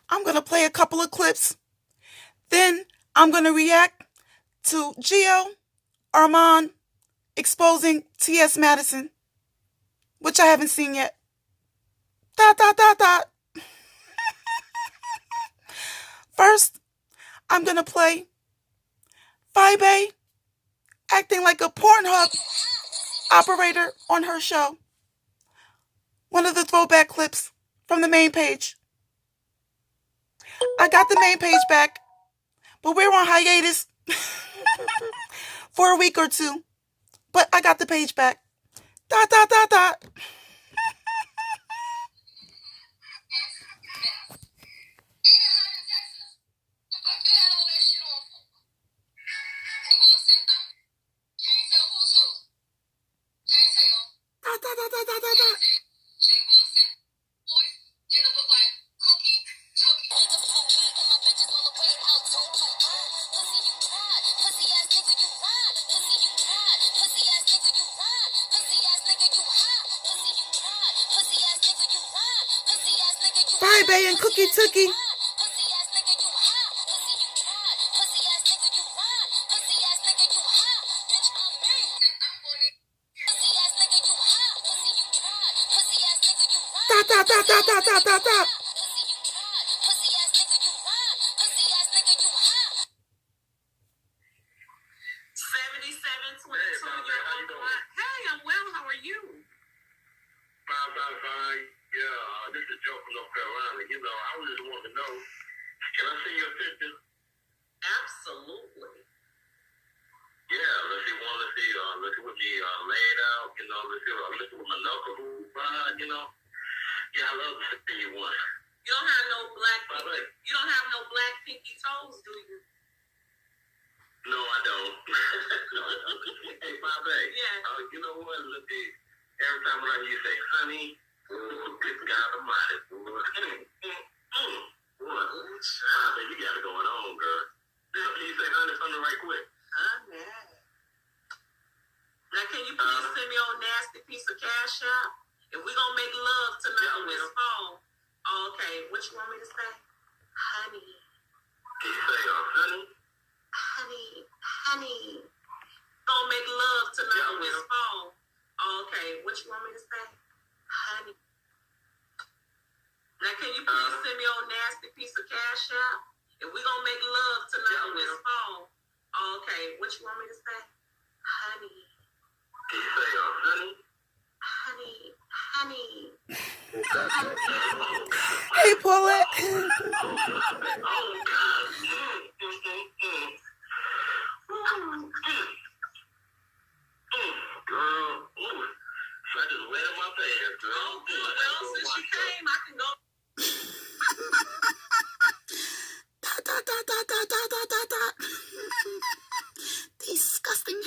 I'm going to play a couple of clips. Then I'm going to react to Gio Armon exposing T.S. Madison, which I haven't seen yet. First, I'm going to play Fyebabe acting like a Pornhub operator on her show. One of the throwback clips from the main page. I got the main page back, but we're on hiatus for a week or two. But I got the page back. Fyebabe and TOOKIE. Hey, Paulette. Disgusting.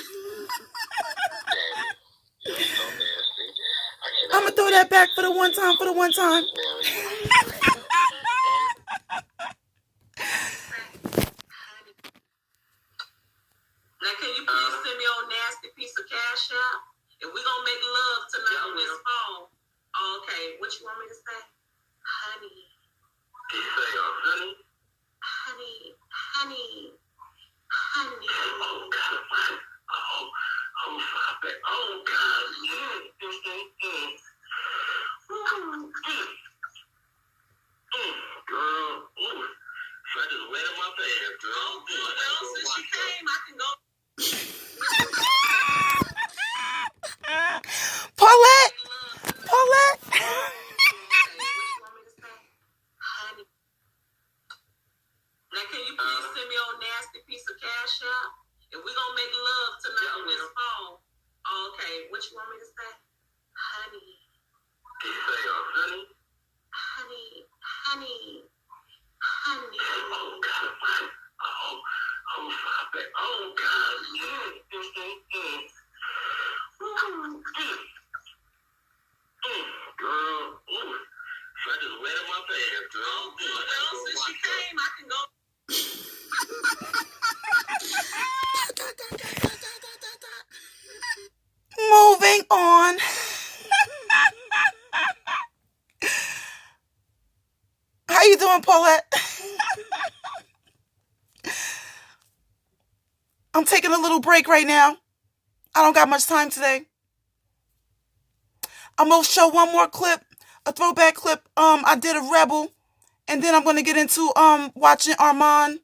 I'm gonna throw that back for the one time. Now, can you please send me your nasty piece of cash out? If we gonna make love tonight on this phone, okay, what you want me to say? Honey. Can you say, honey? Honey. Oh, God. Oh, God. Girl, so I just wet in my pants, girl. Oh, good. Well, since she came, I can go. Paulette. Now, can you please send me your nasty piece of cash out? If we gonna make love tonight on this phone, okay, what you want me to say? Honey. Can you say, honey? Honey. Oh, God. Oh, God. Girl, so I just wet in my pants, girl. Oh, good. Well, since she came, I can go. Moving on. doing, Paulette? I'm taking a little break right now. I don't got much time today. I'm going to show one more clip, a throwback clip. I did a Rebel, and then I'm going to get into watching Armon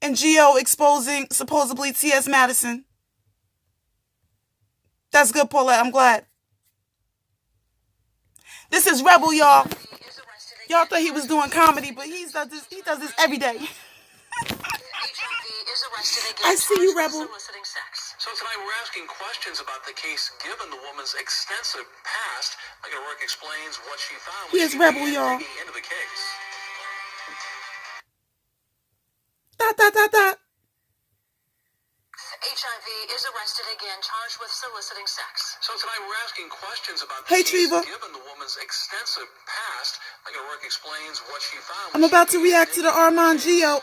and Gio exposing supposedly T.S. Madison. That's good, Paulette. I'm glad. This is Rebel, y'all. Y'all thought he was doing comedy, but he does this every day. I see you, Rebel. So tonight we're asking questions about the case given the woman's extensive past. Like her work explains what she found. He is Rebel, y'all. Into the case. HIV is arrested again, charged with soliciting sex. So tonight we're asking questions about the case given the woman's extensive past. Like her work explains what she found. I'm about to react to the Armon Gio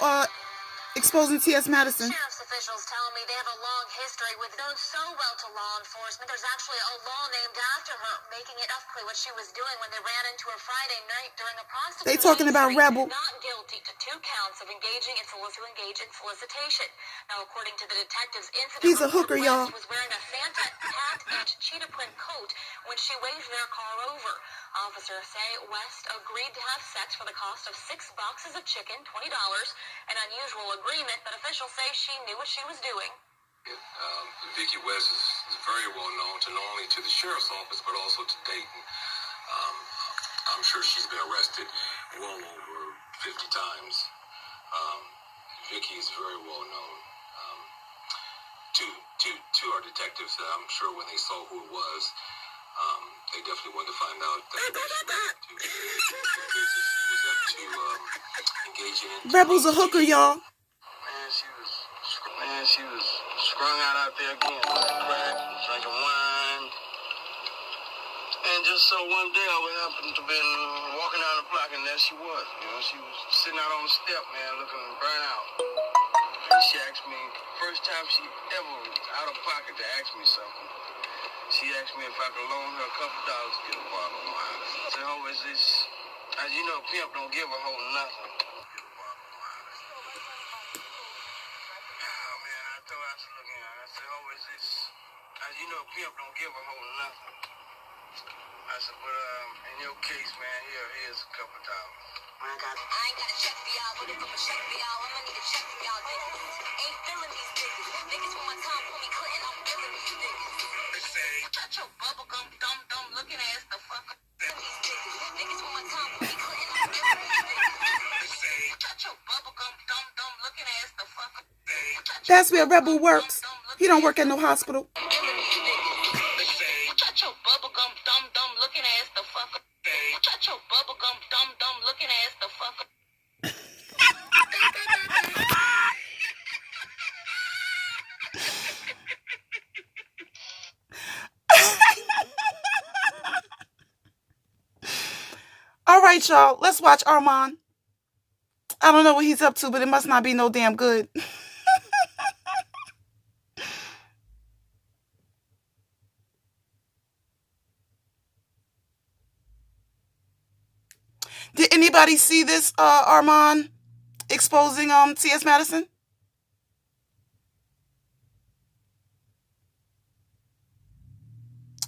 exposing T.S. Madison. Sheriff's officials tell me they have a long history with known so well to law enforcement. There's actually a law named after her, making it clear what she was doing when they ran into her Friday night during a prostitute. They talking about Rebel. Not guilty to 2 counts of engaging in solicitation. Now, according to the detectives, incident he's a hooker, y'all. Was wearing a Fanta hat and cheetah print coat when she waved their car over. Officers say West agreed to have sex for the cost of 6 boxes of chicken, $20, an unusual agreement, but officials say she knew what she was doing. Vicki West is very well known to not only to the sheriff's office, but also to Dayton. I'm sure she's been arrested well over 50 times. Vicki is very well known to our detectives. I'm sure when they saw who it was, they definitely wanted to find out that she was engaging in. Rebel's a hooker, y'all. She was strung out there again, crack, drinking wine. And just so one day I would happen to be walking down the block, and there she was. You know, she was sitting out on the step, man, looking burnt out. And she asked me, first time she ever out of pocket to ask me something. She asked me if I could loan her a couple dollars to get a bottle of wine. I said, oh, is this, as you know, pimp don't give a whole nothing. As you know, pimp don't give a whole nothing. I said, but in your case, man, here's a couple dollars. I ain't got a check for y'all, but if I'm a check for y'all, I'ma need a check from y'all niggas. Ain't feeling these niggas. Niggas one more time, pull me Clinton, I'm feeling these niggas. They say, shut your bubblegum, dumb looking ass the fuck up. These niggas. Niggas one more time, pull me Clinton, I'm feeling these niggas. They say, shut your bubblegum, dumb looking ass the fuck up. That's where Rebel works. He don't work at no hospital. Shut your bubblegum, dumb looking ass the fuck up. Shut your bubblegum, dumb looking ass the fuck up. All right, y'all. Let's watch Armon. I don't know what he's up to, but it must not be no damn good. Did anybody see this Armon exposing T.S. Madison?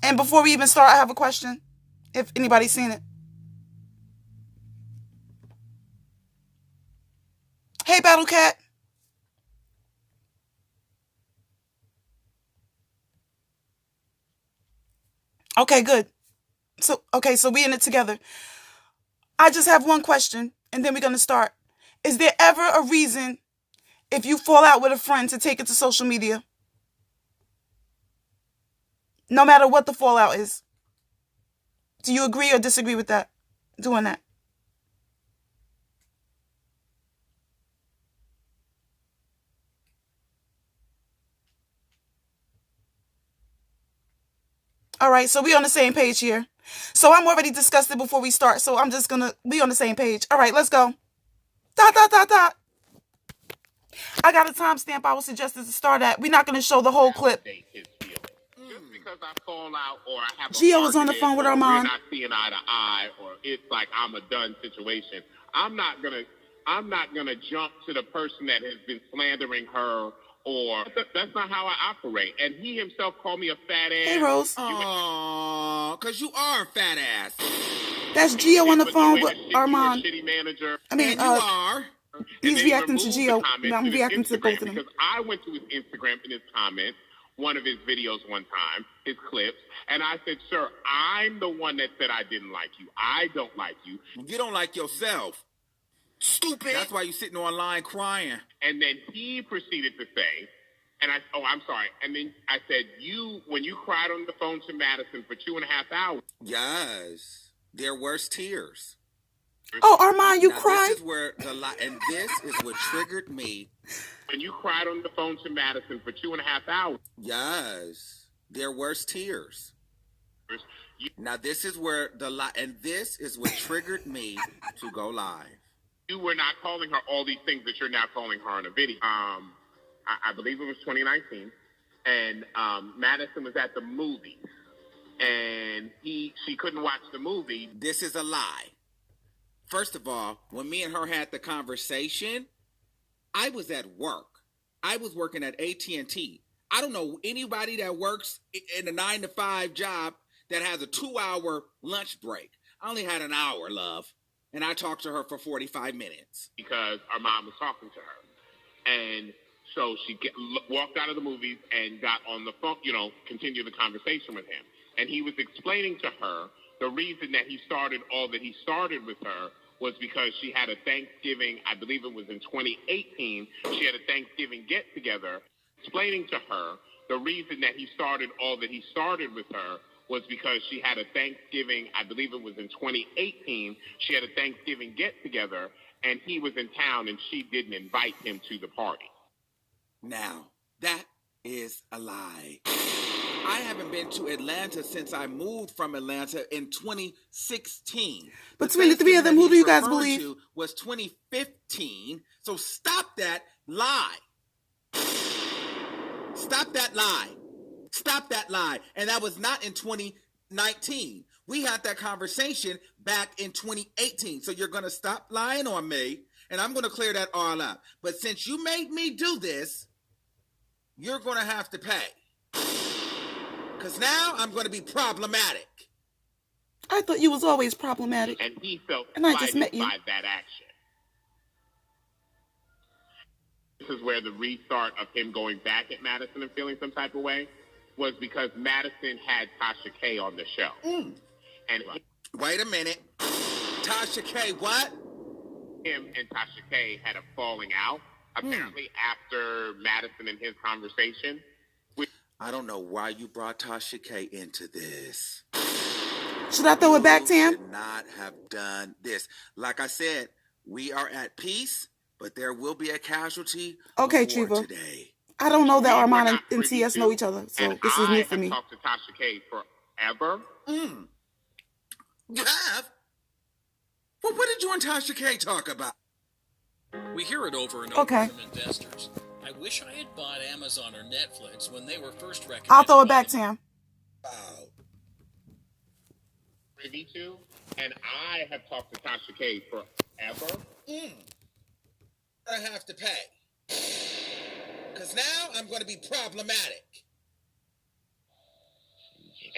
And before we even start, I have a question. If anybody's seen it. Hey, Battle Cat. Okay, good. So we in it together. I just have one question, and then we're going to start. Is there ever a reason, if you fall out with a friend, to take it to social media? No matter what the fallout is. Do you agree or disagree with that? Doing that? All right, so we on the same page here. So I'm already disgusted before we start, so I'm just going to be on the same page. All right, let's go. ... I got a timestamp I would suggest to start at. We're not going to show the whole clip. Because I fall out or I have Gio is on the phone with Armon. We're not seeing eye to eye, or it's like I'm a done situation. I'm not going to I'm not going to jump to the person that has been slandering her, or that's not how I operate. And he himself called me a fat ass. Hey, Rose. Aww, because you are a fat ass. That's Gio on the phone with Armon. Shitty manager. I mean, And you are. He's reacting to Gio. I'm reacting to both of them. Because I went to his Instagram in his comments, one of his videos one time, his clips, and I said, sir, I'm the one that said I didn't like you. I don't like you. You don't like yourself. Stupid. That's why you're sitting online crying. And then he proceeded to say, I'm sorry. And then I said, when you cried on the phone to Madison for 2.5 hours. Yes. There were tears. Oh, Armon, you now, cried? This is where and this is what triggered me. When you cried on the phone to Madison for 2.5 hours. Yes. There were tears. Now, this is where and this is what triggered me to go live. You were not calling her all these things that you're now calling her in a video. I believe it was 2019, and Madison was at the movie, and she couldn't watch the movie. This is a lie. First of all, when me and her had the conversation, I was at work. I was working at AT&T. I don't know anybody that works in a 9-to-5 job that has a 2-hour lunch break. I only had an hour, love. And I talked to her for 45 minutes. Because our mom was talking to her. And so she walked out of the movies and got on the phone, continued the conversation with him. And he was explaining to her the reason that he started all that he started with her was because she had a Thanksgiving, I believe it was in 2018, she had a Thanksgiving get-together. Explaining to her the reason that he started all that he started with her was because she had a Thanksgiving, I believe it was in 2018, she had a Thanksgiving get-together, and he was in town, and she didn't invite him to the party. Now, that is a lie. I haven't been to Atlanta since I moved from Atlanta in 2016. Between the three of them, who do you guys believe? Was 2015, so stop that lie. Stop that lie. Stop that lie. And that was not in 2019. We had that conversation back in 2018. So you're going to stop lying on me, and I'm going to clear that all up. But since you made me do this, you're going to have to pay. Because now I'm going to be problematic. I thought you was always problematic. And he felt and I just met you. By that action. This is where the restart of him going back at Madison and feeling some type of way was because Madison had Tasha K on the show. And wait a minute. Tasha K, what? Him and Tasha K had a falling out, apparently, after Madison and his conversation. I don't know why you brought Tasha K into this. Should I throw it back, Tam? You should not have done this. Like I said, we are at peace, but there will be a casualty today. I don't know that Armon and TS know each other, so this is new for me. I have talked to Tasha K forever. You have? Well, what did you and Tasha K talk about? We hear it over and over from investors. I wish I had bought Amazon or Netflix when they were first recommended. I'll throw it back, Tam. Wow. Privy to, and I have talked to Tasha K forever. I have to pay. Because now I'm going to be problematic.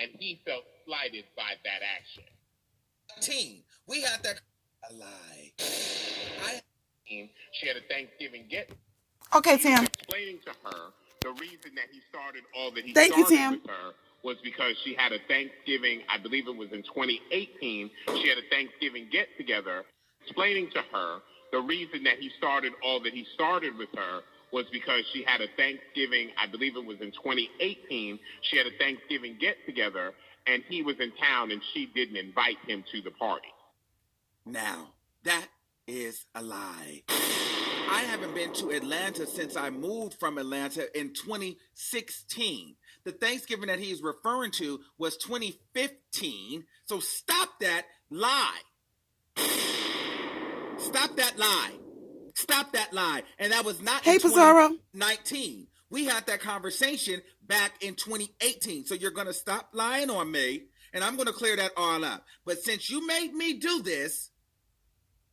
And he felt slighted by that action. Team, we had that a lie. She had a Thanksgiving get. Okay, Tam. Explaining to her the reason that he started all that he Thank you, started Tam. with her was because she had a Thanksgiving, I believe it was in 2018, she had a Thanksgiving get-together. Explaining to her the reason that he started all that he started with her was because she had a Thanksgiving, I believe it was in 2018, she had a Thanksgiving get-together, and he was in town, and she didn't invite him to the party. Now, that is a lie. I haven't been to Atlanta since I moved from Atlanta in 2016. The Thanksgiving that he's referring to was 2015. So stop that lie. Stop that lie. Stop that lie. And that was not in 2019. We had that conversation back in 2018. So you're going to stop lying on me, and I'm going to clear that all up. But since you made me do this,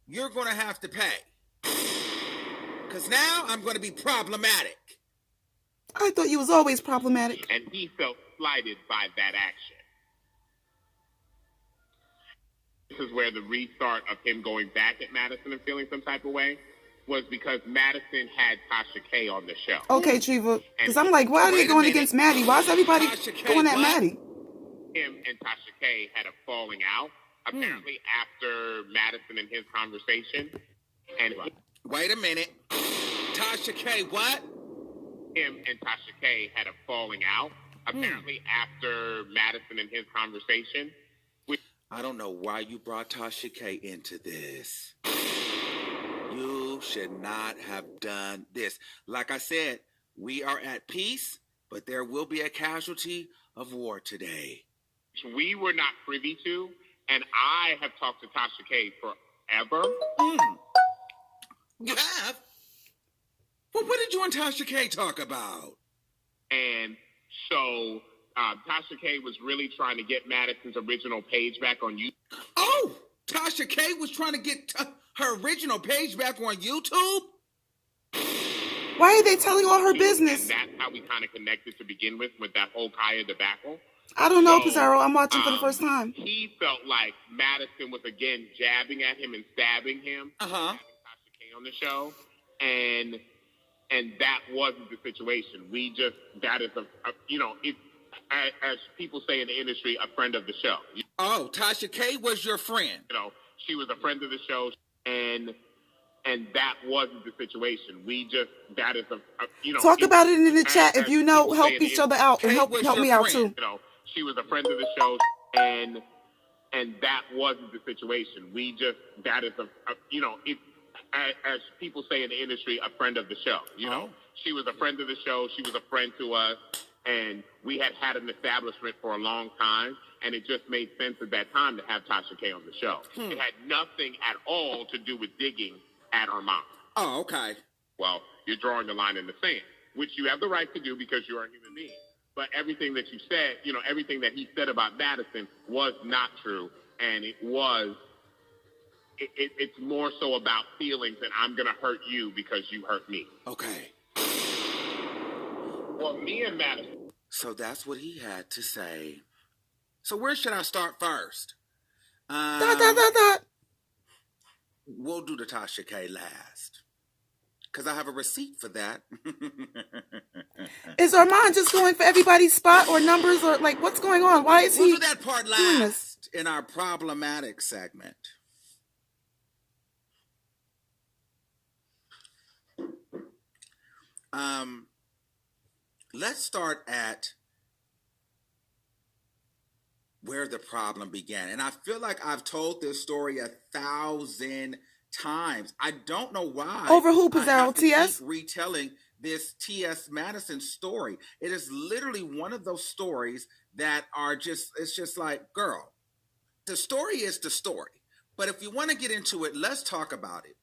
you're going to have to pay. Because now I'm going to be problematic. I thought you was always problematic. And he felt slighted by that action. This is where the restart of him going back at Madison and feeling some type of way was because Madison had Tasha K on the show. Okay, Treva. Because I'm like, why are they going against Maddie? Why is everybody going at Maddie? Him and Tasha K had a falling out, apparently after Madison and his conversation. And wait a minute. Tasha K, what? Him and Tasha K had a falling out, apparently after Madison and his conversation. I don't know why you brought Tasha K into this. You should not have done this. Like I said, we are at peace, but there will be a casualty of war today. We were not privy to, and I have talked to Tasha K forever. You have? Well, what did you and Tasha K talk about? And so Tasha K was really trying to get Madison's original page back on YouTube. Oh, Tasha K was trying to get her original page back on YouTube? Why are they telling all her business? And that's how we kind of connected to begin with that whole KHIA debacle. I don't know, Pizarro. I'm watching for the first time. He felt like Madison was again jabbing at him and stabbing him. Having Tasha K on the show. And that wasn't the situation. That is as people say in the industry, a friend of the show. Oh, Tasha K was your friend. She was a friend of the show, and that wasn't the situation. Talk about it in the chat if you know. Help each other out and help me out too. She was a friend of the show, and that wasn't the situation. As people say in the industry, a friend of the show. She was a friend of the show. She was a friend to us, and we had an establishment for a long time, and it just made sense at that time to have Tasha K on the show. It had nothing at all to do with digging at Armon. Oh, okay. Well, you're drawing the line in the sand, which you have the right to do because you are a human being. But everything that you said, everything that he said about Madison was not true, and it's more so about feelings, and I'm going to hurt you because you hurt me. Okay. Well, me and Madison. So that's what he had to say. So where should I start first? We'll do the Tasha K last. Because I have a receipt for that. Is Armon just going for everybody's spot or numbers or like what's going on? Why is we'll do that part last in our problematic segment. Let's start at where the problem began. And I feel like I've told this story 1,000 times. I don't know why. Over who, Pizarro? TS? Keep retelling this T.S. Madison story. It is literally one of those stories that are it's just like, girl, the story is the story. But if you want to get into it, let's talk about it.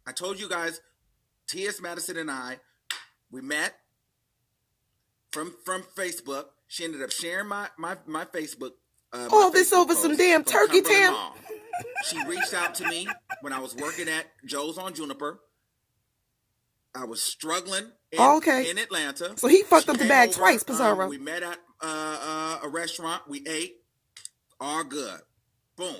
I told you guys, T.S. Madison and I, we met from Facebook. She ended up sharing my Facebook. All this over some damn turkey tam. She reached out to me when I was working at Joe's on Juniper. I was struggling in Atlanta. So he fucked up the bag twice, Pizarro. We met at a restaurant. We ate. All good. Boom.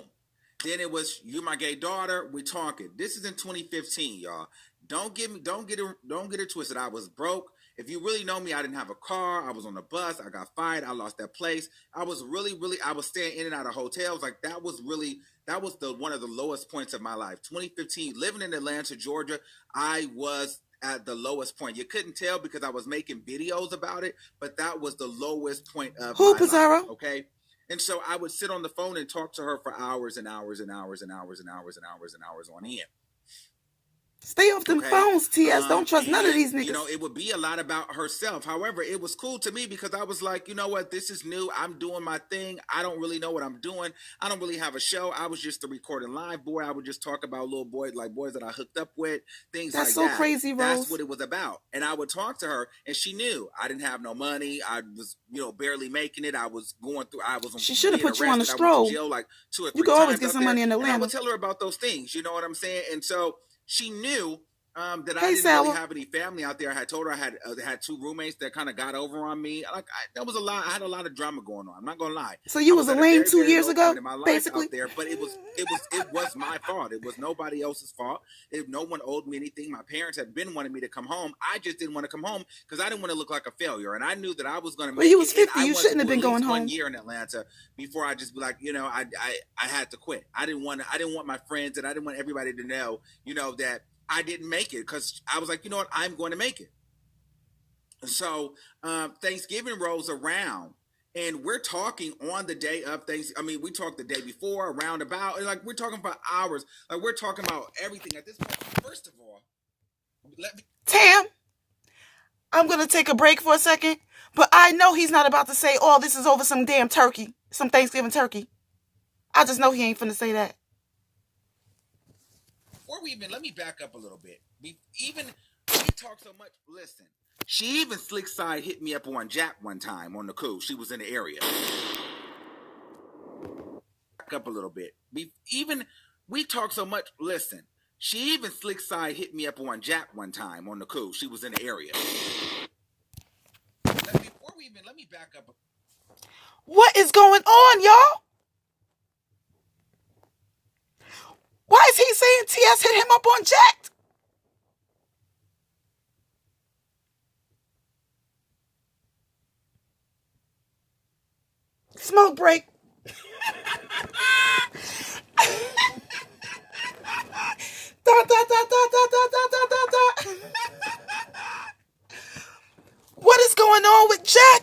Then it was, you my gay daughter. We talking. This is in 2015, y'all. Don't get it twisted. I was broke. If you really know me, I didn't have a car. I was on a bus. I got fired. I lost that place. I was I was staying in and out of hotels. Like that was one of the lowest points of my life. 2015, living in Atlanta, Georgia, I was at the lowest point. You couldn't tell because I was making videos about it, but that was the lowest point of my life. Okay. And so I would sit on the phone and talk to her for hours and hours and hours and hours and hours and hours and hours on end. Stay off them phones, TS. Don't trust none of these niggas. It would be a lot about herself. However, it was cool to me because I was like, you know what? This is new. I'm doing my thing. I don't really know what I'm doing. I don't really have a show. I was just the recording live boy. I would just talk about little boys, like boys that I hooked up with, things like that. That's so crazy, Rose. That's what it was about. And I would talk to her, and she knew I didn't have no money. I was, barely making it. I was going through. She should have put you on the stroll. Like 2 or 3 you could always get some money in Atlanta. And I would tell her about those things. You know what I'm saying? And so she knew that I Hey, didn't Sour. really have any family out there. I had told her I had two roommates that kind of got over on me. That was a lot. I had a lot of drama going on. I'm not gonna lie. So you was a lame 2 years ago, in my life basically. out there, but it was my fault. It was nobody else's fault. If no one owed me anything, my parents had been wanting me to come home. I just didn't want to come home because I didn't want to look like a failure, and I knew that I was going to make. Well, you was 50. You shouldn't have been going home. 1 year in Atlanta before I just be like, I had to quit. I didn't want my friends and I didn't want everybody to know, that I didn't make it, because I was like, you know what, I'm going to make it. So Thanksgiving rolls around, and we're talking on the day of Thanksgiving. I mean, we talked the day before, around about, and we're talking for hours. We're talking about everything at this point. First of all, Tam, I'm going to take a break for a second, but I know he's not about to say, oh, this is over some damn turkey, some Thanksgiving turkey. I just know he ain't finna say that. Let me back up a little bit. We talk so much. Listen, she even slick side hit me up on Jack one time on the cool. She was in the area. Back up a little bit. We talk so much. Listen, she even slick side hit me up on Jack one time on the cool. She was in the area. Let me back up. What is going on, y'all? Why is he saying TS hit him up on Jack? Smoke break. What is going on with Jack?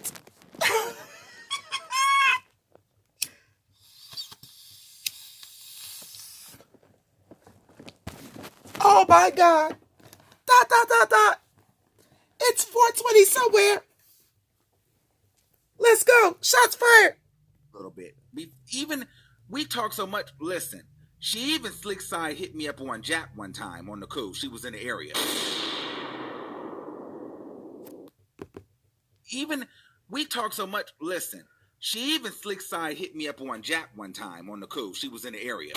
Oh my God. It's 4:20 somewhere. Let's go. Shots fired. A little bit. We talk so much. Listen, she even slick side hit me up on Jack one time on the cool. She was in the area. We talk so much. Listen, she even slick side hit me up on Jack one time on the cool. She was in the area.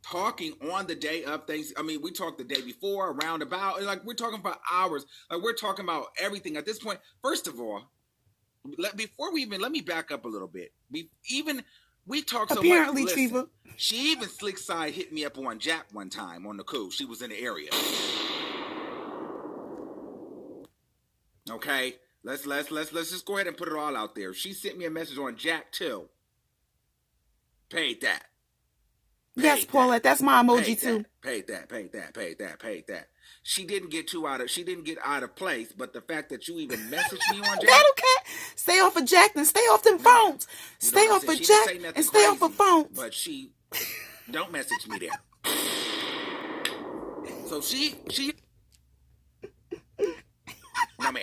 Talking on the day of things. I mean, we talked the day before, around about, and we're talking for hours. We're talking about everything at this point. First of all, let me back up a little bit. We talk so apparently, much. Listen, she even slick side hit me up on Jack one time on the cool. She was in the area. Okay, let's just go ahead and put it all out there. She sent me a message on Jack too. Paid that. Yes, Paulette, that's my emoji too. Paid that. She didn't get out of place, but the fact that you even messaged me on Jack. That okay. Stay off of Jack and stay off them phones. Stay off of Jack and stay off of phones. But she don't message me there. So she no ma'am.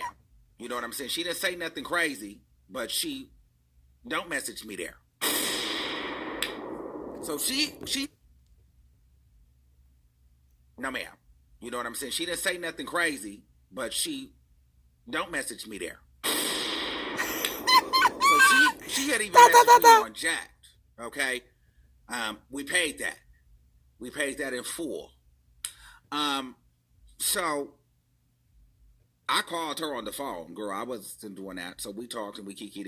You know what I'm saying? She didn't say nothing crazy, but she don't message me there. So she no ma'am. You know what I'm saying? She didn't say nothing crazy, but she don't message me there. So she had even messaged me on Jack. Okay? We paid that. We paid that in full. So I called her on the phone, girl. I wasn't doing that. So we talked and we kikied.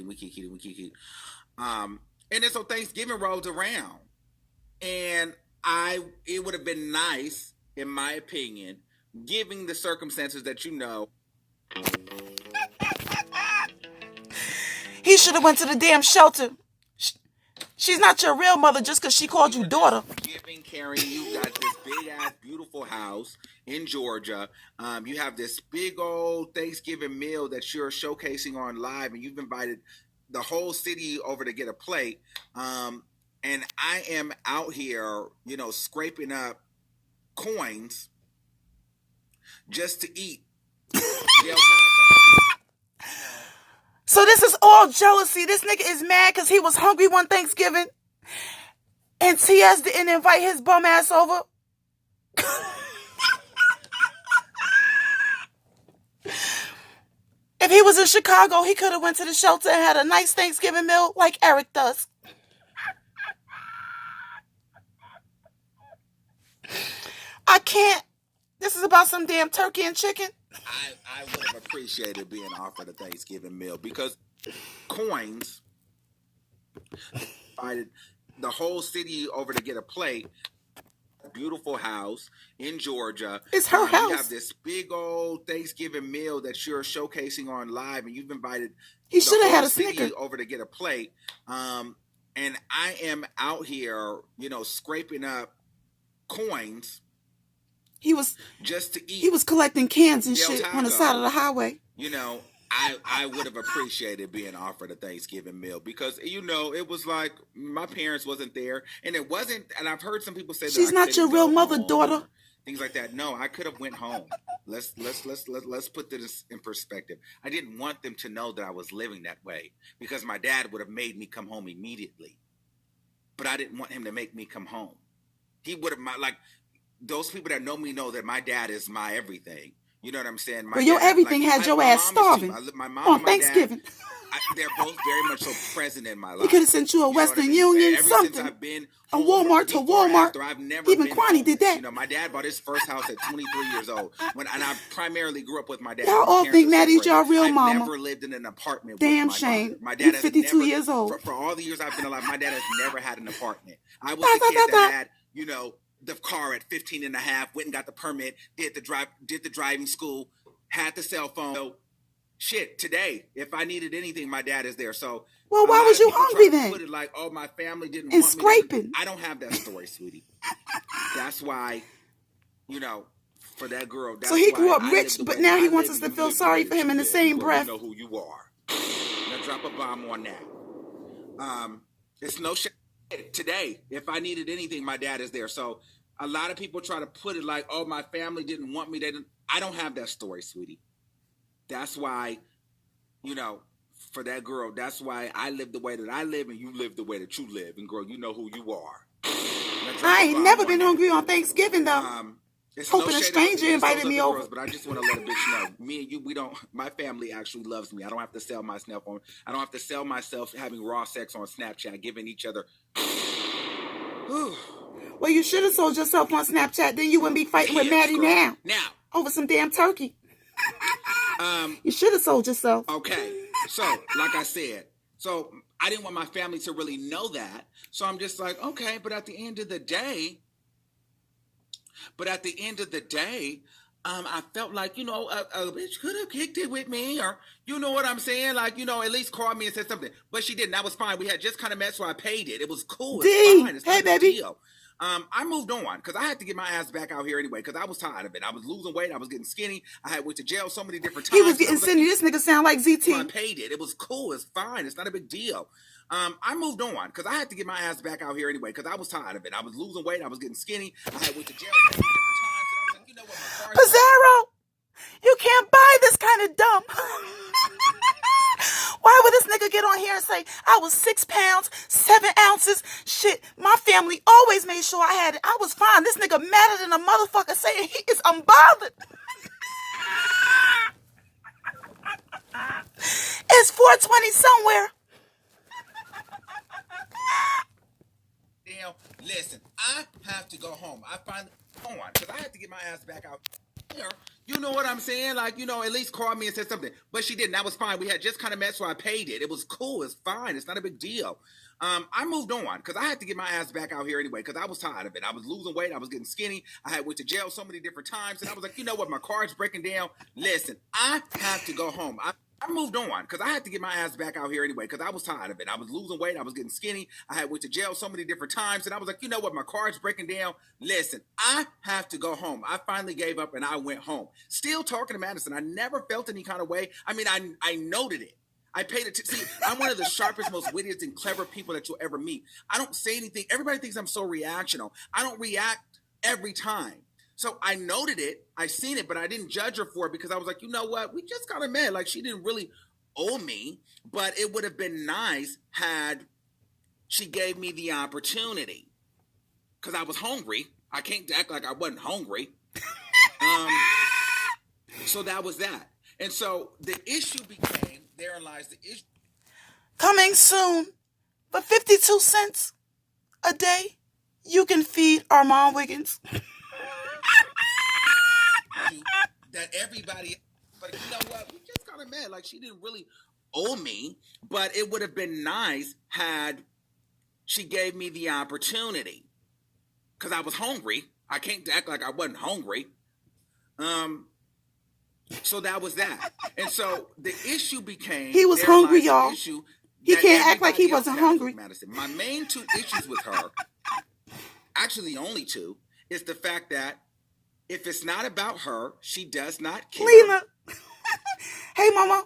And then so Thanksgiving rolled around. And it would have been nice, in my opinion, given the circumstances that He should have went to the damn shelter. She's not your real mother just because she called you daughter. Giving, Karen, you got this big ass beautiful house in Georgia. You have this big old Thanksgiving meal that you're showcasing on live, and you've invited the whole city over to get a plate. And I am out here, scraping up coins just to eat. So this is all jealousy. This nigga is mad because he was hungry one Thanksgiving and TS didn't invite his bum ass over. If he was in Chicago, he could have went to the shelter and had a nice Thanksgiving meal like Eric does. I can't. This is about some damn turkey and chicken. I would have appreciated being offered a Thanksgiving meal because Coins invited the whole city over to get a plate. Beautiful house in Georgia. It's her house. You have this big old Thanksgiving meal that you're showcasing on live, and you've invited you should have had a city Snicker over to get a plate. And I am out here, scraping up coins. He was just to eat. He was collecting cans and shit on the side of the highway. I would have appreciated being offered a Thanksgiving meal because, it was like my parents wasn't there. And it wasn't, and I've heard some people say that she's not your real mother, daughter. Things like that. No, I could have went home. Let's put this in perspective. I didn't want them to know that I was living that way because my dad would have made me come home immediately. But I didn't want him to make me come home. He would have, those people that know me know that my dad is my everything. You know what I'm saying? Well, your everything had your ass starving my mom on Thanksgiving. They're both very much so present in my life. He could have sent you a Western Union, something. I've been a Walmart to Walmart. I've never even Kwani did that. My dad bought his first house at 23 years old. And I primarily grew up with my dad. Y'all all think Maddie's your real mama. I never lived in an apartment. Damn with my shame. Mother. My dad He's 52 years old. For all the years I've been alive, my dad has never had an apartment. I was the kid that had, the car at 15 and a half, went and got the permit, did the driving school, had the cell phone. So, shit, today, if I needed anything, my dad is there. So, well, why was you hungry then? Put it like, oh, my family didn't and want scraping. Me. I don't have that story, sweetie. That's why, for that girl. That's so he grew up rich, but now he wants us to feel sorry for him in the same breath. You know who you are. Now drop a bomb on that. It's no shit. Today, if I needed anything, my dad is there. So a lot of people try to put it like, oh, my family didn't want me. I don't have that story, sweetie. That's why, for that girl, that's why I live the way that I live and you live the way that you live. And girl, you know who you are. I ain't never been hungry on Thanksgiving though. Hoping a stranger invited me over. But I just want to let a bitch know, me and you, my family actually loves me. I don't have to sell myself I don't have to sell myself having raw sex on Snapchat, giving each other. Well, you should have sold yourself on Snapchat. Then you wouldn't be fighting with Maddie now over some damn turkey. You should have sold yourself. Okay. So, like I said, I didn't want my family to really know that. So I'm just like, okay, but at the end of the day, I felt like, a bitch could have kicked it with me or, you know what I'm saying? Like, at least called me and said something. But she didn't. That was fine. We had just kind of met, so I paid it. It was cool. It's fine. It's hey, baby. Deal. I moved on because I had to get my ass back out here anyway because I was tired of it. I was losing weight. I was getting skinny. I had went to jail so many different times. He was getting skinny. This nigga sound like ZT. I paid it. It was cool. It's fine. It's not a big deal. I moved on because I had to get my ass back out here anyway because I was tired of it. I was losing weight. I was getting skinny. I had went to jail so many different times. And I was like, you know what? Pizarro, you can't buy this kind of dumb. Why would this nigga get on here and say, I was 6 pounds, 7 ounces? Shit, my family always made sure I had it. I was fine. This nigga madder than a motherfucker saying he is unbothered. It's 420 somewhere. Damn, listen, I have to go home. I finally go on because I had to get my ass back out here. You know what I'm saying? Like, at least call me and said something. But she didn't. That was fine. We had just kind of met, so I paid it. It was cool. It's fine. It's not a big deal. I moved on because I had to get my ass back out here anyway because I was tired of it. I was losing weight. I was getting skinny. I had went to jail so many different times. And I was like, you know what? My car's breaking down. Listen, I have to go home. I moved on because I had to get my ass back out here anyway because I was tired of it. I was losing weight. I was getting skinny. I had went to jail so many different times. And I was like, you know what? My car's breaking down. Listen, I have to go home. I finally gave up and I went home. Still talking to Madison. I never felt any kind of way. I mean, I noted it. I paid attention. See, I'm one of the sharpest, most wittiest and clever people that you'll ever meet. I don't say anything. Everybody thinks I'm so reactional. I don't react every time. So I noted it, I seen it, but I didn't judge her for it because I was like, you know what? We just got met. Like, she didn't really owe me, but it would have been nice had she gave me the opportunity because I was hungry. I can't act like I wasn't hungry. So that was that. And so the issue became, therein lies the issue. Coming soon, for 52 cents a day, you can feed Armon Wiggins. that everybody, but you know what? We just kind of mad. Like, she didn't really owe me, but it would have been nice had she gave me the opportunity, because I was hungry. I can't act like I wasn't hungry. So that was that. And so the issue became, he was hungry, y'all. He can't act like he wasn't hungry. Madison. My main two issues with her, actually the only two, is the fact that if it's not about her, she does not care. Lena. Hey, mama.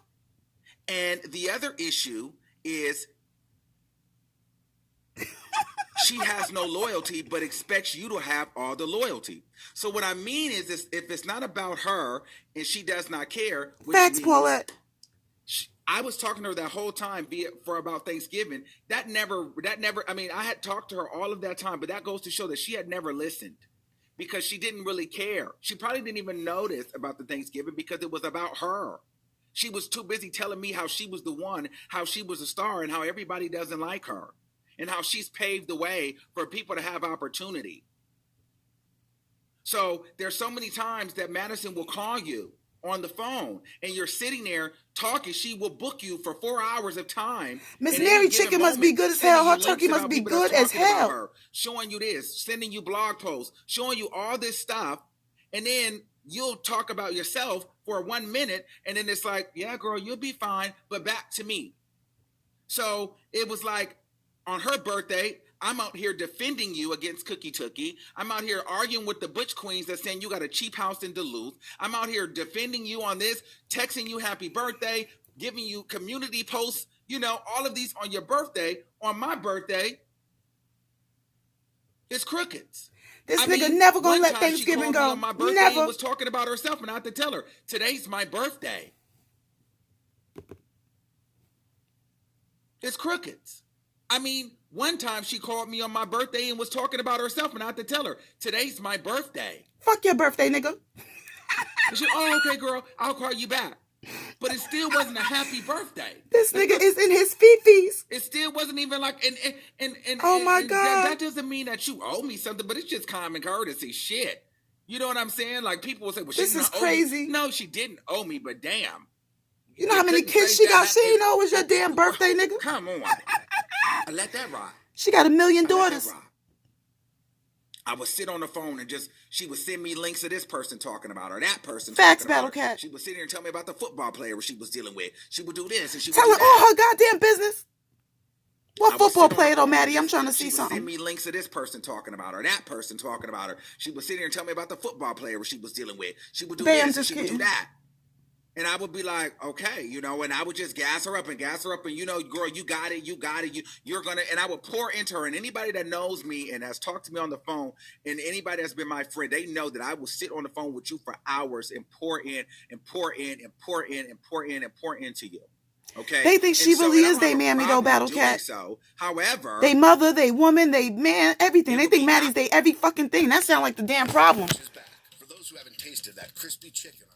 And the other issue is she has no loyalty, but expects you to have all the loyalty. So what I mean is, if it's not about her and she does not care, Facts, Paulette. I was talking to her that whole time for about Thanksgiving. That never, I mean, I had talked to her all of that time, but that goes to show that she had never listened because she didn't really care. She probably didn't even notice about the Thanksgiving because it was about her. She was too busy telling me how she was the one, how she was a star, and how everybody doesn't like her, and how she's paved the way for people to have opportunity. So there's so many times that Madison will call you on the phone and you're sitting there talking. She will book you for 4 hours of time. Miss Mary Chicken must be good as hell. Her turkey must be good as hell. Showing you this, sending you blog posts, showing you all this stuff. And then you'll talk about yourself for 1 minute. And then it's like, yeah, girl, you'll be fine. But back to me. So it was like, on her birthday, I'm out here defending you against Cookie Tookie. I'm out here arguing with the Butch Queens that's saying you got a cheap house in Duluth. I'm out here defending you on this, texting you happy birthday, giving you community posts, you know, all of these on your birthday. On my birthday, it's crickets. This nigga never gonna let Thanksgiving go. On my birthday, never. Was talking about herself, and I had to tell her, today's my birthday. It's crickets. I mean, one time she called me on my birthday and was talking about herself, and I had to tell her, today's my birthday. Fuck your birthday, nigga. And she, oh, okay, girl, I'll call you back. But it still wasn't a happy birthday. This nigga is in his fifis. It still wasn't even like, and oh my God. That doesn't mean that you owe me something, but it's just common courtesy shit. You know what I'm saying? Like, people will say, well, this is crazy. No, she didn't owe me, but damn. You know how many kids she got? She ain't know it was your damn birthday, nigga. Come on. I let that rock. She got 1 million daughters. I would sit on the phone and she would send me links of this person talking about her, that person. Facts, Battle Cat. She would sit here and tell me about the football player she was dealing with. She would do this and she would tell her all her goddamn business. What football player though, Maddie? I'm trying to see something. Send me links of this person talking about her, that person talking about her. She would sit here and tell me about the football player she was dealing with. She would do this and she would do that. And I would be like, okay, you know, and I would just gas her up, and you know, girl, you got it, you're gonna, and I would pour into her. And anybody that knows me and has talked to me on the phone, and anybody that's been my friend, they know that I will sit on the phone with you for hours and pour in and pour in and pour in and pour in and pour into you. Okay. They think she really is they mammy though, Battle Cat. So, however, they mother, they woman, they man, everything. They think Maddie's they every fucking thing. That sounds like the damn problem. For those who haven't tasted that crispy chicken.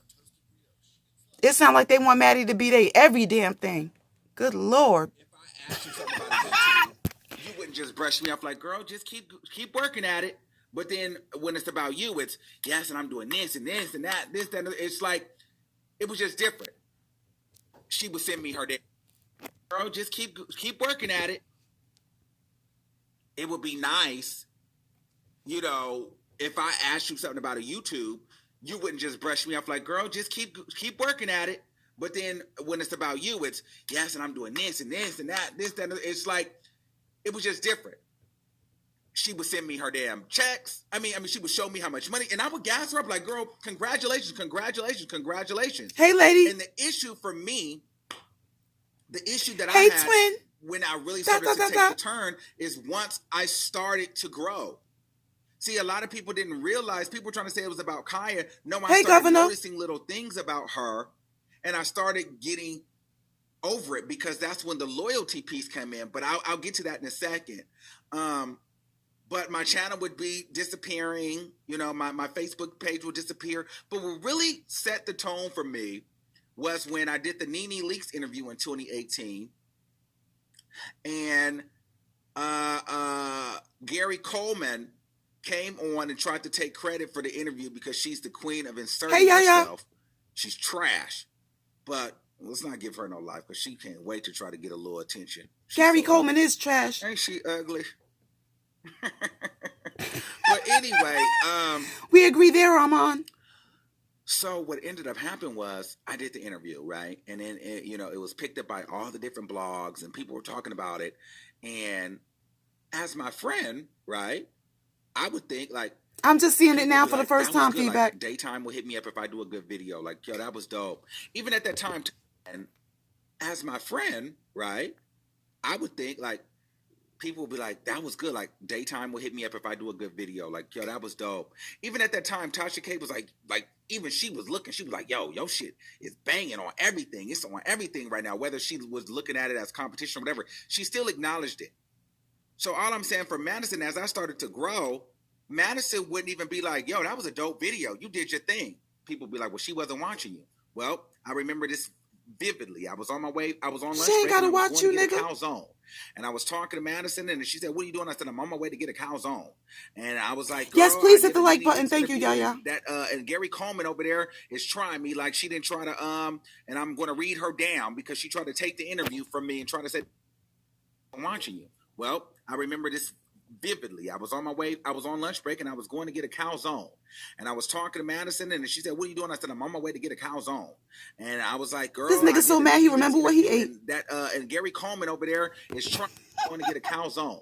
It sounds like they want Maddie to be they every damn thing. Good Lord. If I asked you something about it, you wouldn't just brush me off like, girl, just keep working at it. But then when it's about you, it's, yes, and I'm doing this and this and that, this, that. It's like, it was just different. She would send me her day. Girl, just keep working at it. It would be nice, you know, if I asked you something about a YouTube, you wouldn't just brush me off like, girl, just keep working at it. But then when it's about you, it's, yes, and I'm doing this and this and that, this, that. It's like, it was just different. She would send me her damn checks. I mean, she would show me how much money, and I would gas her up like, girl, congratulations. Hey, lady. And the issue for me, the issue that hey, I had twin. When I really started to take the turn is once I started to grow. See, a lot of people didn't realize, people were trying to say it was about KHIA. No, I started noticing little things about her, and I started getting over it because that's when the loyalty piece came in. But I'll get to that in a second. But my channel would be disappearing. You know, my Facebook page would disappear. But what really set the tone for me was when I did the NINE Leaks interview in 2018. And Gary Coleman came on and tried to take credit for the interview because she's the queen of inserting herself She's trash. But let's not give her no life because she can't wait to try to get a little attention. Gary Coleman is trash. Ain't she ugly? But anyway, we agree there, Armon. So what ended up happening was I did the interview, right? And then, it was picked up by all the different blogs and people were talking about it. And as my friend, right, I would think like, I'm just seeing it now for the first time, feedback. Like, Daytime will hit me up if I do a good video. Like, yo, that was dope. Even at that time, and as my friend, right, I would think like, people would be like, that was good. Like, Daytime will hit me up if I do a good video. Like, yo, that was dope. Even at that time, Tasha K was like, even she was looking. She was like, yo, shit is banging on everything. It's on everything right now. Whether she was looking at it as competition or whatever, she still acknowledged it. So all I'm saying for Madison, as I started to grow, Madison wouldn't even be like, yo, that was a dope video. You did your thing. People be like, well, she wasn't watching you. Well, I remember this vividly. I was on my way. I was on lunch break. She ain't gotta watch you, nigga. Calzone. And I was talking to Madison, and she said, what are you doing? I said, I'm on my way to get a calzone. And I was like, yes, please hit the like button. Thank you, Yaya. And Gary Coleman over there is trying me like she didn't try to, and I'm going to read her down because she tried to take the interview from me and try to say, I'm watching you. Well, I remember this vividly. I was on my way. I was on lunch break, and I was going to get a calzone. And I was talking to Madison, and she said, what are you doing? I said, I'm on my way to get a calzone. And I was like, girl, this nigga so mad he remember what he ate. And Gary Coleman over there is trying to get a calzone.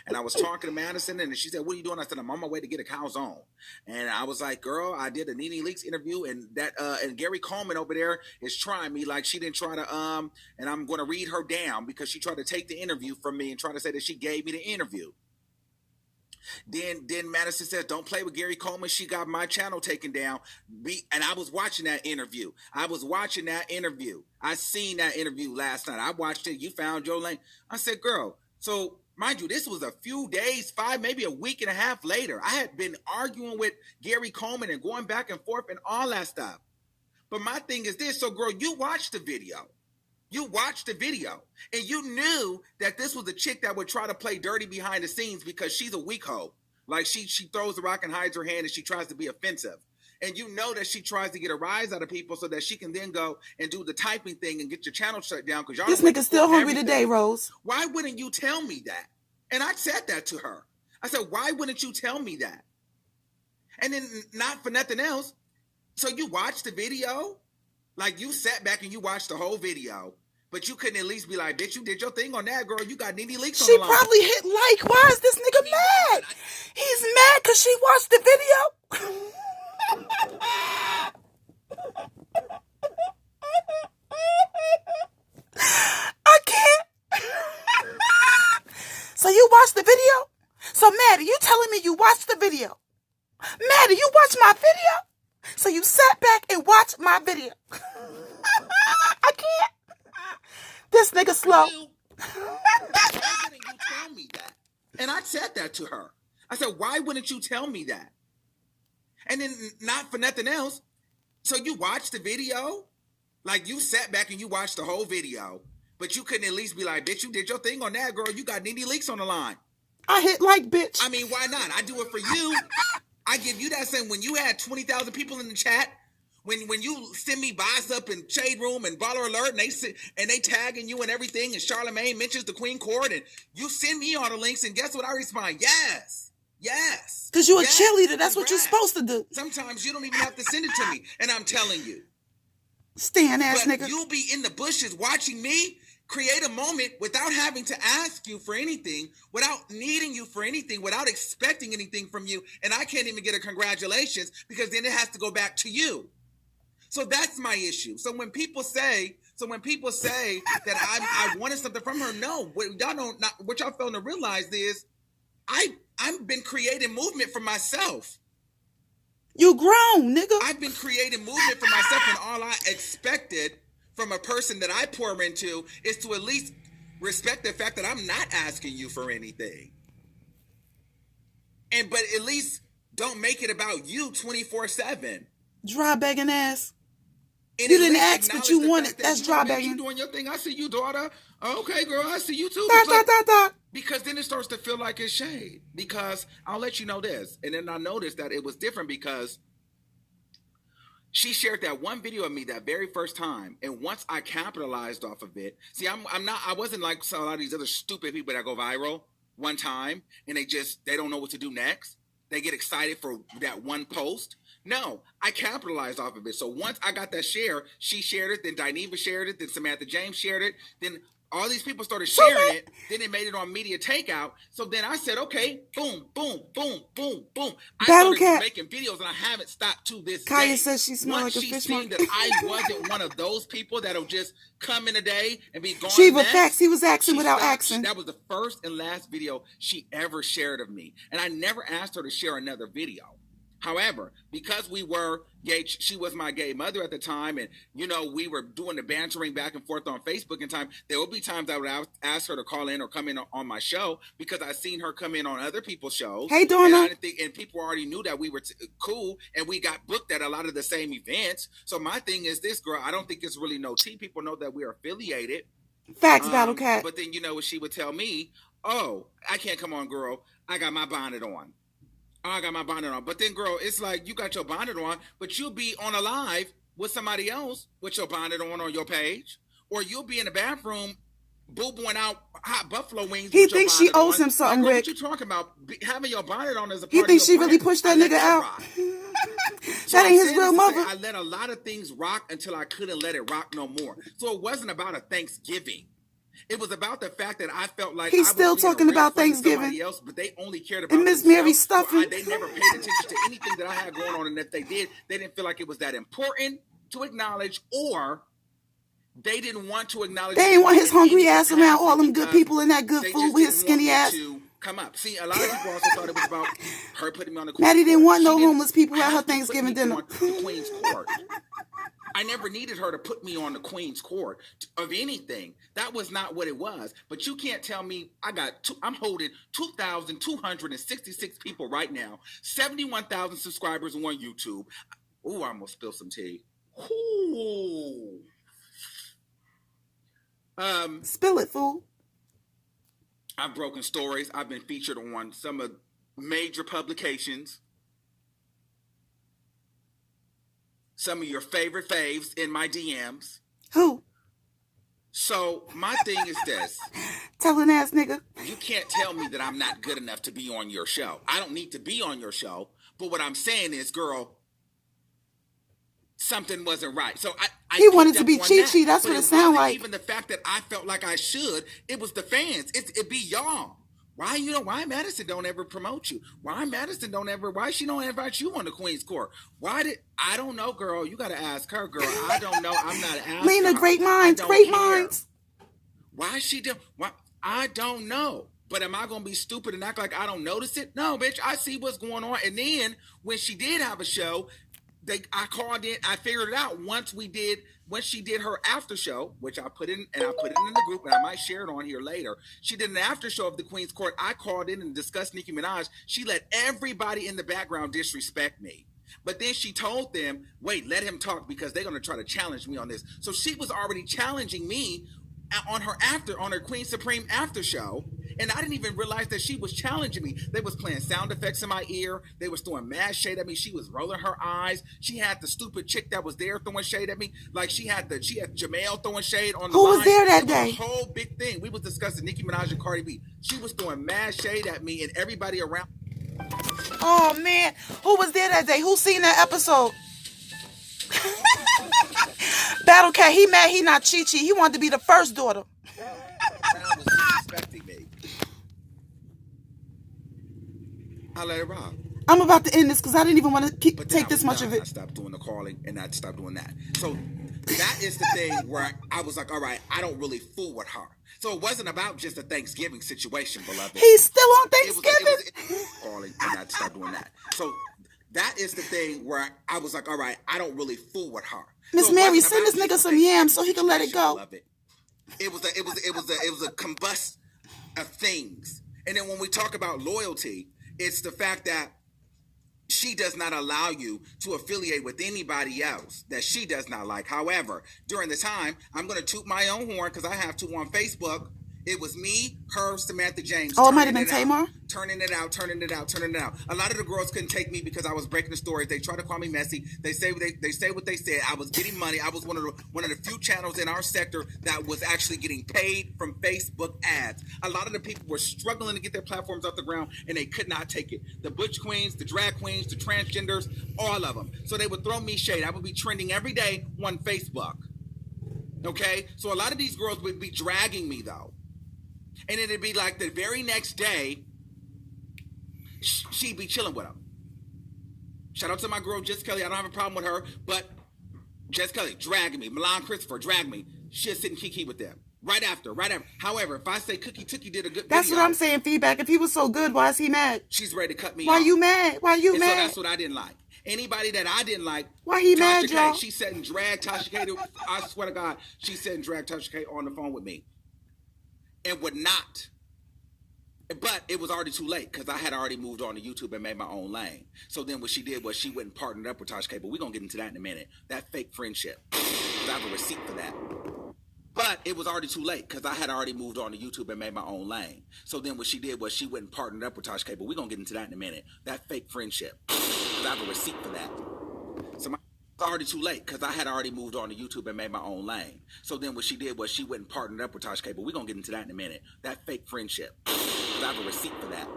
And I was talking to Madison, and she said, what are you doing? I said, I'm on my way to get a calzone. And I was like, girl, I did a NINE Leaks interview, and and Gary Coleman over there is trying me like she didn't try to, and I'm going to read her down because she tried to take the interview from me and try to say that she gave me the interview. Then Madison says, don't play with Gary Coleman. She got my channel taken down. And I was watching that interview. I seen that interview last night. I watched it. You found your lane. I said, girl, so mind you, this was a few days, maybe a week and a half later. I had been arguing with Gary Coleman and going back and forth and all that stuff. But my thing is this. So, girl, you watched the video. You watched the video and you knew that this was a chick that would try to play dirty behind the scenes because she's a weak hoe. Like she throws the rock and hides her hand and she tries to be offensive. And you know that she tries to get a rise out of people so that she can then go and do the typing thing and get your channel shut down. Because y'all this nigga still hungry today, Rose. Why wouldn't you tell me that? And I said that to her. I said, why wouldn't you tell me that? And then not for nothing else. So you watched the video? Like you sat back and you watched the whole video. But you couldn't at least be like, bitch, you did your thing on that, girl. You got NINE Leaks on the line. She probably hit like. Why is this nigga mad? He's mad because she watched the video. I can't. So you watched the video? So, Maddie, you telling me you watched the video? Maddie, you watched my video? So you sat back and watched my video. I can't. This nigga slow. Why wouldn't you tell me that? And I said that to her. I said, why wouldn't you tell me that? And then not for nothing else. So you watched the video? Like you sat back and you watched the whole video. But you couldn't at least be like, bitch, you did your thing on that, girl. You got NINE Leaks on the line. I hit like, bitch. I mean, why not? I do it for you. I give you that same. When you had 20,000 people in the chat, when you send me buys up in Shade Room and Baller Alert and they tagging you and everything and Charlamagne mentions the Queen Court and you send me all the links and guess what I respond? Yes. Because you're a cheerleader. That's what you're supposed to do. Sometimes you don't even have to send it to me. And I'm telling you. Stand ass nigga. You'll be in the bushes watching me create a moment without having to ask you for anything, without needing you for anything, without expecting anything from you. And I can't even get a congratulations because then it has to go back to you. So that's my issue. So when people say that I wanted something from her, no, what y'all failing to realize is I've been creating movement for myself. You grown, nigga. I've been creating movement for myself, and all I expected from a person that I pour into is to at least respect the fact that I'm not asking you for anything. But at least don't make it about you 24/7. Dry begging ass. You didn't ask what you wanted. That's dry begging. You doing your thing. I see you, daughter. Okay, girl, I see you too. Because then it starts to feel like it's shade. Because I'll let you know this. And then I noticed that it was different because She shared that one video of me that very first time, and once I capitalized off of it, see, I wasn't like a lot of these other stupid people that go viral one time and they don't know what to do next. They get excited for that one post. No, I capitalized off of it. So once I got that share, she shared it, then DEANNA shared it, then Samantha James shared it, then all these people started sharing it. Then it made it on Media Takeout. So then I said, okay, boom, boom, boom, boom, boom. I started making videos, and I haven't stopped to this day. KHIA says she smelled like a fish Once market. she seen that I wasn't one of those people that'll just come in a day and be gone. Shiva facts. He was asking without asking. That was the first and last video she ever shared of me. And I never asked her to share another video. However, because we were gay, she was my gay mother at the time, and, you know, we were doing the bantering back and forth on Facebook in time. There would be times I would ask her to call in or come in on my show because I seen her come in on other people's shows. Hey, Donna. And people already knew that we were cool, and we got booked at a lot of the same events. So my thing is this, girl, I don't think it's really no tea. People know that we are affiliated. Facts, Battle Cat. But then, you know, she would tell me, oh, I can't come on, girl. I got my bonnet on. Oh, I got my bonnet on. But then, girl, it's like you got your bonnet on, but you'll be on a live with somebody else with your bonnet on your page. Or you'll be in the bathroom boo-booing out hot buffalo wings. He thinks she owes him something, like, Rick. What you talking about? Having your bonnet on as a part He thinks of your she really brand. pushed that nigga out. That ain't his real mother. I let a lot of things rock until I couldn't let it rock no more. So it wasn't about a Thanksgiving. It was about the fact that I felt like he's still talking about Thanksgiving. Else, but they only cared about and Miss Mary stuffing. They never paid attention to anything that I had going on, and if they did, they didn't feel like it was that important to acknowledge, or they didn't want to acknowledge. They didn't want his hungry ass around all them good people and that good food with his skinny ass. To come up. See, a lot of people also thought it was about her putting me on the Queen's Maddie didn't want no homeless people at her have to put Thanksgiving me dinner. on the Queen's Court. I never needed her to put me on the Queen's Court of anything. That was not what it was. But you can't tell me I'm holding 2,266 people right now, 71,000 subscribers on YouTube. Ooh, I almost spilled some tea. Ooh. Spill it, fool. I've broken stories. I've been featured on some of major publications. Some of your favorite faves in my DMs. Who? So my thing is this. Telling ass nigga. You can't tell me that I'm not good enough to be on your show. I don't need to be on your show. But what I'm saying is, girl, something wasn't right. So he wanted to be Chi-Chi. That's what it sounded like. Even the fact that I felt like I should, it was the fans. It be y'all. Why Madison don't ever promote you? Why she don't invite you on the Queen's Court? I don't know, girl. You got to ask her, girl. I don't know. I'm not asking. Lena, great minds. Why she do? I don't know. But am I going to be stupid and act like I don't notice it? No, bitch. I see what's going on. And then when she did have a show, I called in. I figured it out when she did her after show, which I put in the group, and I might share it on here later. She did an after show of the Queen's Court. I called in and discussed Nicki Minaj. She let everybody in the background disrespect me. But then she told them, wait, let him talk because they're going to try to challenge me on this. So she was already challenging me on her Queen Supreme after show. And I didn't even realize that she was challenging me. They was playing sound effects in my ear. They was throwing mad shade at me. She was rolling her eyes. She had the stupid chick that was there throwing shade at me. Like she had Jamel throwing shade on the Who line. was there that day? It was a whole big thing. We was discussing Nicki Minaj and Cardi B. She was throwing mad shade at me and everybody around. Oh, man. Who was there that day? Who seen that episode? Battle Cat, he mad he not Chi-Chi. He wanted to be the first daughter. Was disrespecting me. I let it rock. I'm about to end this because I didn't even want to take this much of it. I stopped doing the calling and I stopped doing that. So that is the thing where I was like, all right, I don't really fool with her. So it wasn't about just a Thanksgiving situation, beloved. He's still on Thanksgiving. It was calling and I stopped doing that. So that is the thing where I was like, all right, I don't really fool with her. Miss Mary, send this nigga some yams so he can let it go. It was a combust of things. And then when we talk about loyalty, it's the fact that she does not allow you to affiliate with anybody else that she does not like. However, during the time, I'm going to toot my own horn because I have to on Facebook It was me, her, Samantha James. Oh, it might have been Tamar? Turning it out. A lot of the girls couldn't take me because I was breaking the stories. They tried to call me messy. They say what they said. I was getting money. I was one of the few channels in our sector that was actually getting paid from Facebook ads. A lot of the people were struggling to get their platforms off the ground, and they could not take it. The butch queens, the drag queens, the transgenders, all of them. So they would throw me shade. I would be trending every day on Facebook. Okay? So a lot of these girls would be dragging me, though. And it'd be like the very next day, she'd be chilling with them. Shout out to my girl, Jess Kelly. I don't have a problem with her, but Jess Kelly dragging me. Milan Christopher dragged me. She'll sit and kiki with them. Right after. However, if I say Cookie Tookie did a good That's video, what I'm saying, feedback. If he was so good, why is he mad? She's ready to cut me Why off. you mad? Why you and mad? So that's what I didn't like. Anybody that I didn't like, why he Tasha mad, K, y'all? she said and dragged Tasha K. I swear to God, she said and dragged Tasha K on the phone with me. And would not. But it was already too late because I had already moved on to YouTube and made my own lane. So then what she did was she went and partnered up with Tasha K. But we're going to get into that in a minute. That fake friendship. I have a receipt for that. But it was already too late because I had already moved on to YouTube and made my own lane. So then what she did was she went and partnered up with Tasha K. But we're going to get into that in a minute. That fake friendship. I have a receipt for that. So it's already too late because I had already moved on to YouTube and made my own lane. So then what she did was she went and partnered up with Tasha K. But we're going to get into that in a minute. That fake friendship. I have a receipt for that.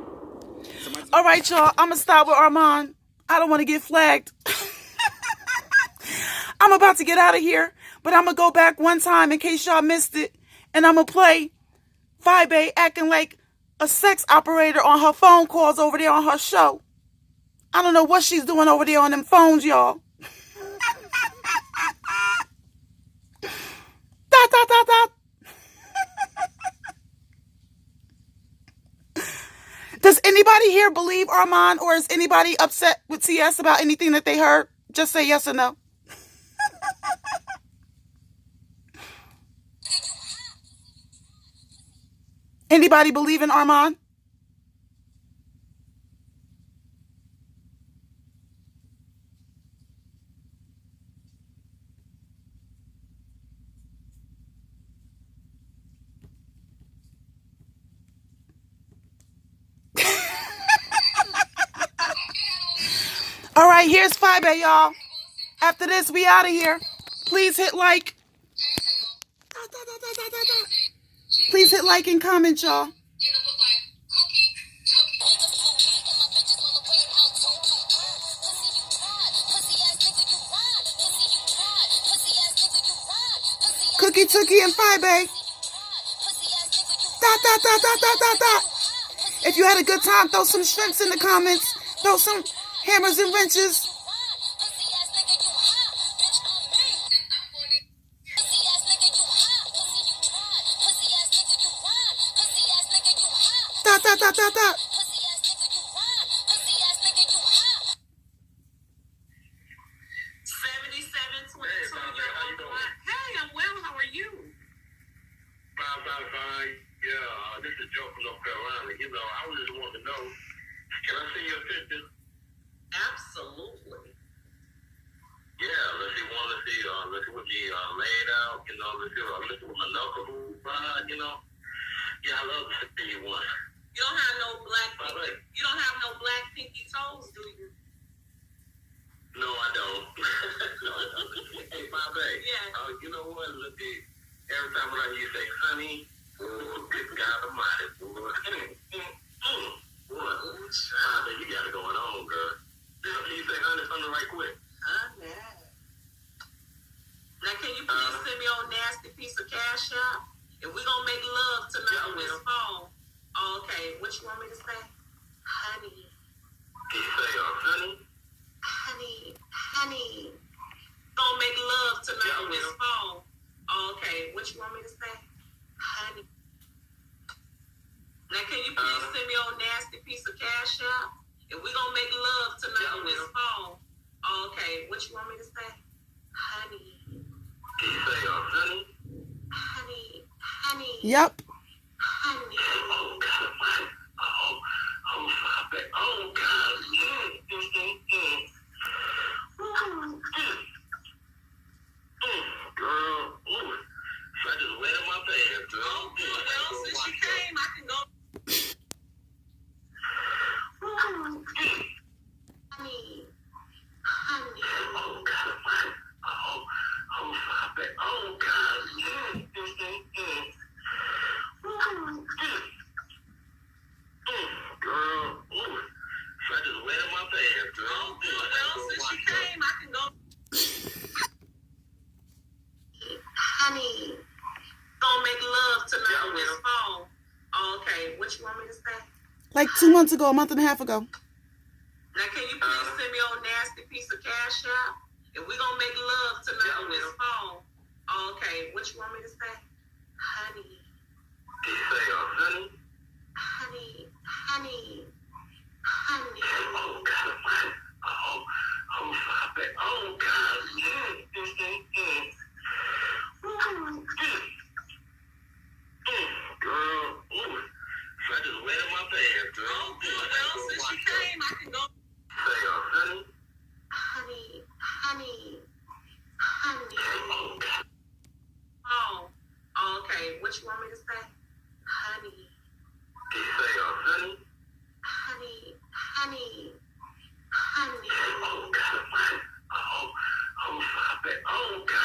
All right, y'all. I'm going to stop with Armon. I don't want to get flagged. I'm about to get out of here, but I'm going to go back one time in case y'all missed it. And I'm going to play Fyebabe acting like a sex operator on her phone calls over there on her show. I don't know what she's doing over there on them phones, y'all. Dot, dot, dot, dot. Does anybody here believe Armon, or is anybody upset with TS about anything that they heard? Just say yes or no. Anybody believe in Armon? All right, here's Fyebabe, y'all. After this, we out of here. Please hit like. Please hit like and comment, y'all. Cookie Tookie and Fyebabe. Dot, dot, dot, dot, dot, dot, dot. If you had a good time, throw some shrimps in the comments. Throw some hammers and wrenches. Dot, dot, dot, dot, dot. 7722. Hey, I'm well. How are you? Fine. Yeah, this is Joe from North Carolina. You know, I was just wanting to know, can I see your picture? Absolutely. Yeah, let's see what you laid out, you know, let's see what my knuckle move by, you know. Yeah, I love to see you one. You don't have no black pinky toes, do you? No, I don't. No, I don't. Hey, Fyebabe. Yeah. You know what? Look, every time when I hear you say, honey, good God Almighty, boy. Fyebabe, you got it going on, girl. Can you say honey something right quick? Honey. Now, can you please send me your nasty piece of cash out? And we're going to make love tonight on this phone. Oh, okay. What you want me to say? Honey. Can you say, honey? Honey. Gonna make love tonight on this phone. Oh, okay. What you want me to say? Honey. Now, can you please send me your nasty piece of cash out? And we're gonna make love tonight on this phone. Oh, okay. What you want me to say? Honey. Can you say, honey? Honey. Yep. Honey. Oh, God. Fyebabe. Oh, God. Girl, I just wet in my pants, girl. Oh, good. Well, since say? Like 2 months ago, a month and a half ago. Now, can you please send me your nasty piece of cash out? If we're going to make love tonight on this phone. Okay, what you want me to say? Honey. Can you say, honey? Honey. Honey. Honey. Oh, God. Oh, Fyebabe. Oh, God. Girl, ooh. I just wet in my pants, girl. Oh, good. Well, since you came, I can go. Say, honey? Honey. Honey. Honey. Oh, God. Oh, okay. What you want me to say? Honey. Can you say, honey? Honey. Honey. Honey. Oh, God. Oh, Fyebabe. Oh, God.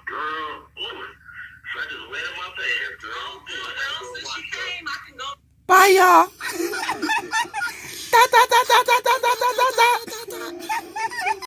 Girl, ooh. I just wet in my pants, girl. Oh, good. Well, since you came, I can go. Bye, y'all.